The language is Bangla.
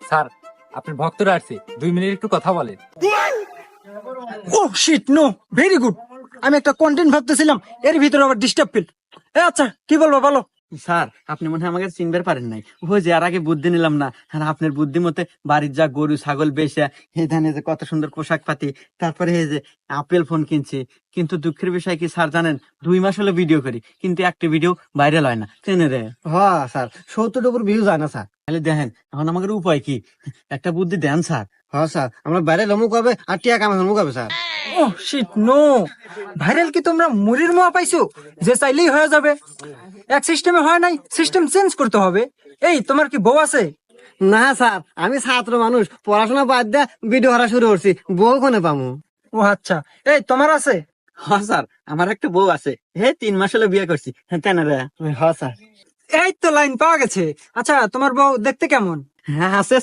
স্যার আপনার ভক্তরা আসছে, 2 মিনিট একটু কথা বলেন। ও শিট, নো, ভেরি গুড। আমি একটা কন্টেন্ট ভাবতেছিলাম, এর ভিতরে আবার ডিস্টার্ব ফিল। আচ্ছা, কি বলবো বলো। স্যার আপনি মনে হয় আমাকে চিনবার পারেন নাই। ওই যে আর আগে বুদ্ধি নিলাম না, আর আপনার বুদ্ধি মতে বাড়ির যা গরু ছাগল বেচা, এই ধানে যে কত সুন্দর পোশাক পাতি, তারপরে এই যে আপেল ফোন কিনছি। কিন্তু দুঃখের বিষয় কি স্যার জানেন, 2 মাস হলো ভিডিও করি, কিন্তু একটা ভিডিও ভাইরাল হয় না। চেনে রে? হ্যাঁ স্যার, 70 উপর ভিউ যায় না স্যার। তাহলে দেখেন এখন আমাদের উপায় কি, একটা বুদ্ধি দেন স্যার। হ্যাঁ স্যার, আমরা বাইরে লমুক হবে আর টিয়া কামে হমুক হবে স্যার। ও শিট, নো। ভাইরাল কি তোমরা মুড়ির মোয়া পাইছো যে চাইলেই হয়ে যাবে? এক সিস্টেমে হয় নাই, সিস্টেম চেঞ্জ করতে হবে। এই, তোমার কি বউ আছে? না স্যার, আমি ছাত্র মানুষ, পড়াশোনা বাদ দিয়ে ভিডিও করা শুরু করছি, বউ কোনে পামু? ও আচ্ছা, এই তোমার আছে? হ্যাঁ স্যার, আমার একটা বউ আছে, 3 মাস হলো বিয়ে করছি। তেনে রে? হ্যাঁ স্যার। এই তো লাইন পাওয়া গেছে। আচ্ছা, তোমার বউ দেখতে কেমন? হ্যাঁ আছে